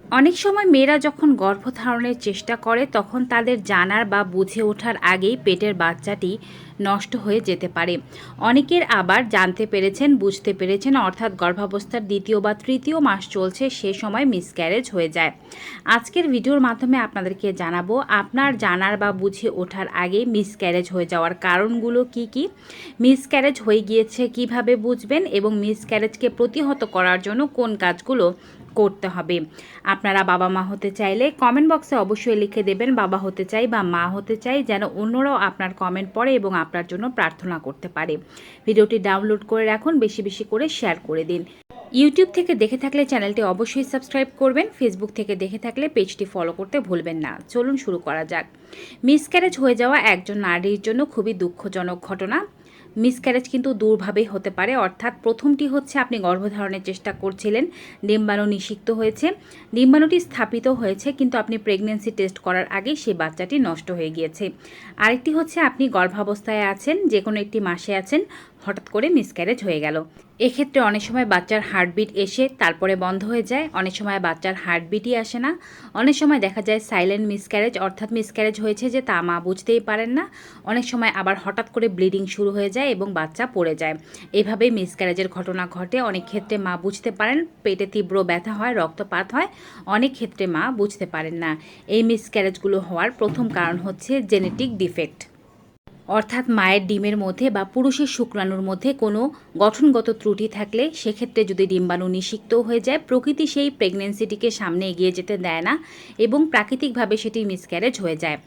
অনেক সময় মেয়েরা যখন গর্ভধারণের চেষ্টা করে তখন তাদের জানার বা বুঝে ওঠার আগেই পেটের বাচ্চাটি নষ্ট হয়ে যেতে পারে। অনেকের আবার জানতে পেরেছেন, বুঝতে পেরেছেন, অর্থাৎ গর্ভাবস্থার দ্বিতীয় বা তৃতীয় মাস চলছে, সে সময় মিসক্যারেজ হয়ে যায়। আজকের ভিডিওর মাধ্যমে আপনাদেরকে জানাবো আপনার জানার বা বুঝে ওঠার আগে মিসক্যারেজ হয়ে যাওয়ার কারণগুলো কি কি, মিসক্যারেজ হয়ে গিয়েছে কিভাবে বুঝবেন এবং মিসক্যারেজকে প্রতিহত করার জন্য কোন কাজগুলো করতে হবে। আপনারা বাবা মা হতে চাইলে কমেন্ট বক্সে অবশ্যই লিখে দেবেন বাবা হতে চাই বা মা হতে চাই, যেন অন্যরাও আপনার কমেন্ট পড়ে এবং আপনার জন্য প্রার্থনা করতে পারে। ভিডিওটি ডাউনলোড করে রাখুন, বেশি বেশি করে শেয়ার করে দিন। ইউটিউব থেকে দেখে থাকলে চ্যানেলটি অবশ্যই সাবস্ক্রাইব করবেন, ফেসবুক থেকে দেখে থাকলে পেজটি ফলো করতে ভুলবেন না। চলুন শুরু করা যাক। মিসক্যারেজ হয়ে যাওয়া একজন নারীর জন্য খুবই দুঃখজনক ঘটনা। মিসক্যারেজ কিন্তু দুভাবেই হতে পারে, অর্থাৎ প্রথমটি হচ্ছে আপনি গর্ভধারণের চেষ্টা করছিলেন, ডিম্বাণু নিষিক্ত হয়েছে, ডিম্বাণুটি স্থাপিত হয়েছে, কিন্তু আপনি প্রেগন্যান্সি টেস্ট করার আগেই সেই বাচ্চাটি নষ্ট হয়ে গিয়েছে। আরেকটি হচ্ছে আপনি গর্ভাবস্থায় আছেন, যে কোনো একটি মাসে আছেন, হঠাৎ করে মিসক্যারেজ হয়ে গেল। এক্ষেত্রে অনেক সময় বাচ্চার হার্টবিট এসে তারপরে বন্ধ হয়ে যায়, অনেক সময় বাচ্চার হার্টবিটই আসে না, অনেক সময় দেখা যায় সাইলেন্ট মিসক্যারেজ, অর্থাৎ মিসক্যারেজ হয়েছে যে তা মা বুঝতেই পারেন না, অনেক সময় আবার হঠাৎ করে ব্লিডিং শুরু হয়ে যায় এবং বাচ্চা পড়ে যায়। এভাবেই মিসক্যারেজের ঘটনা ঘটে। অনেক ক্ষেত্রে মা বুঝতে পারেন, পেটে তীব্র ব্যথা হয়, রক্তপাত হয়, অনেক ক্ষেত্রে মা বুঝতে পারেন না। এই মিসক্যারেজগুলো হওয়ার প্রথম কারণ হচ্ছে জেনেটিক ডিফেক্ট, অর্থাৎ মায়ের ডিমের মধ্যে বা পুরুষের শুক্রাণুর মধ্যে কোনো গঠনগত ত্রুটি থাকলে সেক্ষেত্রে যদি ডিম্বাণু নিষিক্ত হয়ে যায়, প্রকৃতি সেই প্রেগনেন্সিটিকে সামনে এগিয়ে যেতে দেয় না এবং প্রাকৃতিকভাবে সেটি মিসক্যারেজ হয়ে যায়।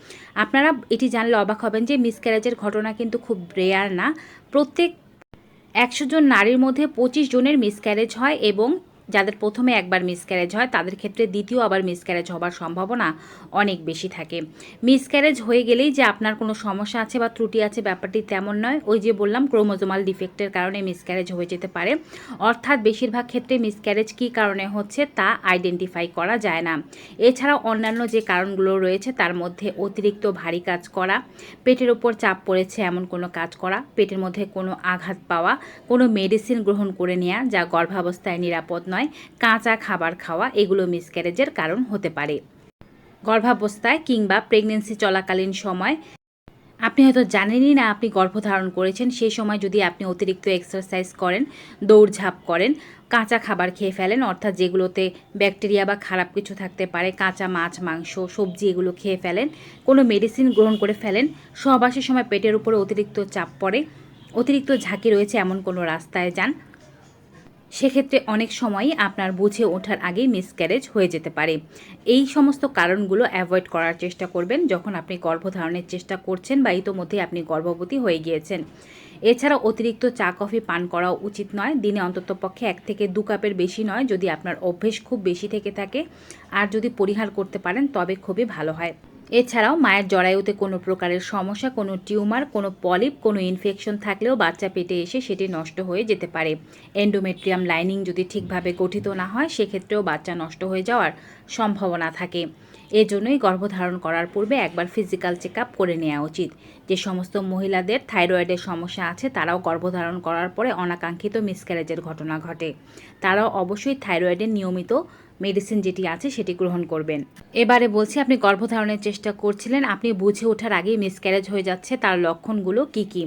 আপনারা এটি জানলে অবাক হবেন যে মিসক্যারেজের ঘটনা কিন্তু খুব রেয়ার না। প্রত্যেক 100 জন নারীর মধ্যে 25 জনের মিসক্যারেজ হয় এবং যাদের প্রথমে একবার মিসক্যারেজ হয় তাদের ক্ষেত্রে দ্বিতীয় আবার মিসক্যারেজ হবার সম্ভাবনা অনেক বেশি থাকে। মিসক্যারেজ হয়ে গেলেই যে আপনার কোনো সমস্যা আছে বা ত্রুটি আছে ব্যাপারটি তেমন নয়। ওই যে বললাম, ক্রোমোজোমাল ডিফেক্টের কারণে মিসক্যারেজ হয়ে যেতে পারে, অর্থাৎ বেশিরভাগ ক্ষেত্রে মিসক্যারেজ কী কারণে হচ্ছে তা আইডেন্টিফাই করা যায় না। এছাড়াও অন্যান্য যে কারণগুলো রয়েছে তার মধ্যে অতিরিক্ত ভারী কাজ করা, পেটের ওপর চাপ পড়েছে এমন কোনো কাজ করা, পেটের মধ্যে কোনো আঘাত পাওয়া, কোনো মেডিসিন গ্রহণ করে নেওয়া যা গর্ভাবস্থায় নিরাপদ নয়, কাঁচা খাবার খাওয়া, এগুলো মিসক্যারেজের কারণ হতে পারে। গর্ভাবস্থায় কিংবা প্রেগনেন্সি চলাকালীন সময় আপনি হয়তো জানেনই না আপনি গর্ভধারণ করেছেন, সেই সময় যদি আপনি অতিরিক্ত এক্সারসাইজ করেন, দৌড়ঝাঁপ করেন, কাঁচা খাবার খেয়ে ফেলেন, অর্থাৎ যেগুলোতে ব্যাকটেরিয়া বা খারাপ কিছু থাকতে পারে, কাঁচা মাছ, মাংস, সবজি এগুলো খেয়ে ফেলেন, কোনো মেডিসিন গ্রহণ করে ফেলেন, সহবাসের সময় পেটের উপরে অতিরিক্ত চাপ পড়ে, অতিরিক্ত ঝাঁকি রয়েছে এমন কোনো রাস্তায় যান, সেক্ষেত্রে অনেক সময়ই আপনার বুঝে ওঠার আগেই মিসক্যারেজ হয়ে যেতে পারে। এই সমস্ত কারণগুলো অ্যাভয়েড করার চেষ্টা করবেন যখন আপনি গর্ভধারণের চেষ্টা করছেন বা ইতোমধ্যেই আপনি গর্ভবতী হয়ে গিয়েছেন। এছাড়া অতিরিক্ত চা কফি পান করাও উচিত নয়, দিনে অন্তত পক্ষে 1 থেকে 2 কাপের বেশি নয়, যদি আপনার অভ্যেস খুব বেশি থেকে থাকে। আর যদি পরিহার করতে পারেন তবে খুবই ভালো হয়। এছাড়াও মায়ের জরায়ুতে কোনো প্রকারের সমস্যা, কোনো টিউমার, কোনো পলিপ, কোনো ইনফেকশন থাকলেও বাচ্চা পেটে এসে সেটি নষ্ট হয়ে যেতে পারে। এন্ডোমেট্রিয়াম লাইনিং যদি ঠিকভাবে গঠিত না হয় সেক্ষেত্রেও বাচ্চা নষ্ট হয়ে যাওয়ার সম্ভাবনা থাকে। এজন্যই গর্ভধারণ করার পূর্বে একবার ফিজিক্যাল চেক আপ করে নেওয়া উচিত। যে সমস্ত মহিলাদের থাইরয়েডের সমস্যা আছে তারাও গর্ভধারণ করার পরে অনাকাঙ্ক্ষিত মিসক্যারেজের ঘটনা ঘটে, তারাও অবশ্যই থাইরয়েডের নিয়মিত মেডিসিন যেটি আছে সেটি গ্রহণ করবেন। এবারে বলছি, আপনি গর্ভধারণের চেষ্টা করছিলেন, আপনি বুঝে ওঠার আগেই মিসক্যারেজ হয়ে যাচ্ছে, তার লক্ষণগুলো কি কি?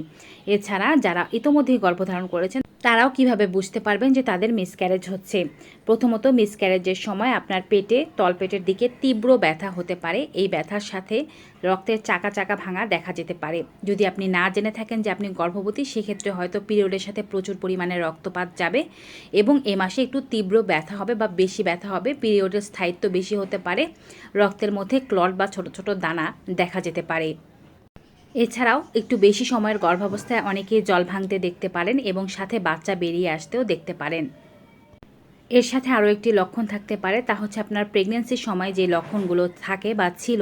এছাড়া যারা ইতোমধ্যেই গর্ভধারণ করেছেন তারাও কিভাবে বুঝতে পারবেন যে তাদের মিসক্যারেজ হচ্ছে? প্রথমত, মিসক্যারেজের সময় আপনার পেটে, তলপেটের দিকে তীব্র ব্যথা হতে পারে। এই ব্যথার সাথে রক্তের চাকা চাকা ভাঙা দেখা যেতে পারে। যদি আপনি না জেনে থাকেন যে আপনি গর্ভবতী, সেক্ষেত্রে হয়তো পিরিয়ডের সাথে প্রচুর পরিমাণে রক্তপাত যাবে এবং এ মাসে একটু তীব্র ব্যথা হবে বা বেশি ব্যথা হবে, পিরিয়ডের স্থায়িত্ব বেশি হতে পারে, রক্তের মধ্যে ক্লট বা ছোট ছোট দানা দেখা যেতে পারে। এছাড়াও একটু বেশি সময়ের গর্ভাবস্থায় অনেকেই জল ভাঙতে দেখতে পারেন এবং সাথে বাচ্চা বেরিয়ে আসতেও দেখতে পারেন। এর সাথে আরও একটি লক্ষণ থাকতে পারে, তা হচ্ছে আপনার প্রেগনেন্সির সময় যে লক্ষণগুলো থাকে বা ছিল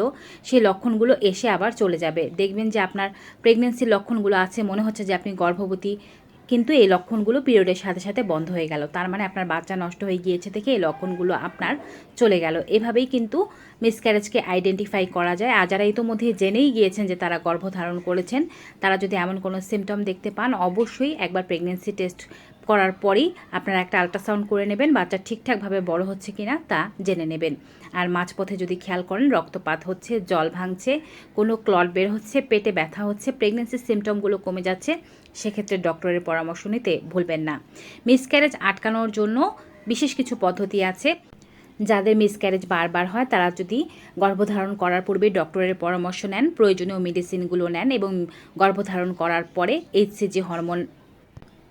সেই লক্ষণগুলো এসে আবার চলে যাবে। দেখবেন যে আপনার প্রেগনেন্সির লক্ষণগুলো আছে, মনে হচ্ছে যে আপনি গর্ভবতী, কিন্তু এই লক্ষণগুলো পিরিয়ডের সাথে সাথে বন্ধ হয়ে গেল, তার মানে আপনার বাচ্চা নষ্ট হয়ে গিয়েছে থেকে এই লক্ষণগুলো আপনার চলে গেল। এভাবেই কিন্তু মিসক্যারেজকে আইডেন্টিফাই করা যায়। আর যারা ইতোমধ্যে জেনেই গিয়েছেন যে তারা গর্ভধারণ করেছেন, তারা যদি এমন কোনো সিমটম দেখতে পান অবশ্যই একবার প্রেগনেন্সি টেস্ট করার পরেই আপনারা একটা আল্ট্রাসাউন্ড করে নেবেন, বাচ্চা ঠিকঠাকভাবে বড় হচ্ছে কিনা তা জেনে নেবেন। আর মাঝপথে যদি খেয়াল করেন রক্তপাত হচ্ছে, জল ভাঙছে, কোনো ক্লট বের হচ্ছে, পেটে ব্যথা হচ্ছে, প্রেগনেন্সির সিমটমগুলো কমে যাচ্ছে, সেক্ষেত্রে ডক্টরের পরামর্শ নিতে ভুলবেন না। মিসক্যারেজ আটকানোর জন্য বিশেষ কিছু পদ্ধতি আছে। যাদের মিসক্যারেজ বারবার হয় তারা যদি গর্ভধারণ করার পূর্বে ডক্টরের পরামর্শ নেন, প্রয়োজনীয় মেডিসিনগুলো নেন এবং গর্ভধারণ করার পরে এইচসিজি হরমোন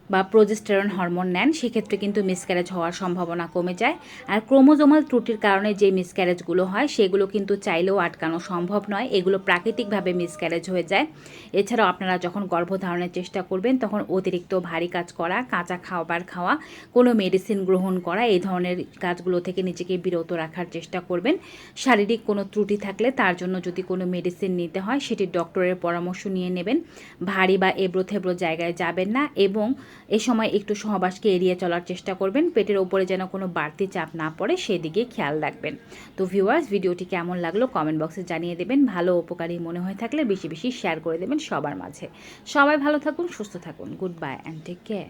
বা প্রোজেস্টেরন হরমোন নেন, সেক্ষেত্রে কিন্তু মিসক্যারেজ হওয়ার সম্ভাবনা কমে যায়। আর ক্রোমোজোমাল ত্রুটির কারণে যে মিসক্যারেজগুলো হয় সেগুলো কিন্তু চাইলেও আটকানো সম্ভব নয়, এগুলো প্রাকৃতিকভাবে মিসক্যারেজ হয়ে যায়। এছাড়াও আপনারা যখন গর্ভধারণের চেষ্টা করবেন তখন অতিরিক্ত ভারী কাজ করা, কাঁচা খাবার খাওয়া, কোনো মেডিসিন গ্রহণ করা, এই ধরনের কাজগুলো থেকে নিজেকে বিরত রাখার চেষ্টা করবেন। শারীরিক কোনো ত্রুটি থাকলে তার জন্য যদি কোনো মেডিসিন নিতে হয় সেটি ডক্টরের পরামর্শ নিয়ে নেবেন। ভারী বা এবড়ো থেবড়ো জায়গায় যাবেন না এবং এ সময় একটু সহবাসকে এড়িয়ে চলার চেষ্টা করবেন। পেটের ওপরে যেন কোনো বাড়তি চাপ না পড়ে সেদিকে খেয়াল রাখবেন। তো ভিউয়ার্স, ভিডিওটি কেমন লাগলো কমেন্ট বক্সে জানিয়ে দেবেন। ভালো উপকারী মনে হয়ে থাকলে বেশি বেশি শেয়ার করে দেবেন সবার মাঝে। সবাই ভালো থাকুন, সুস্থ থাকুন। Good bye and take care.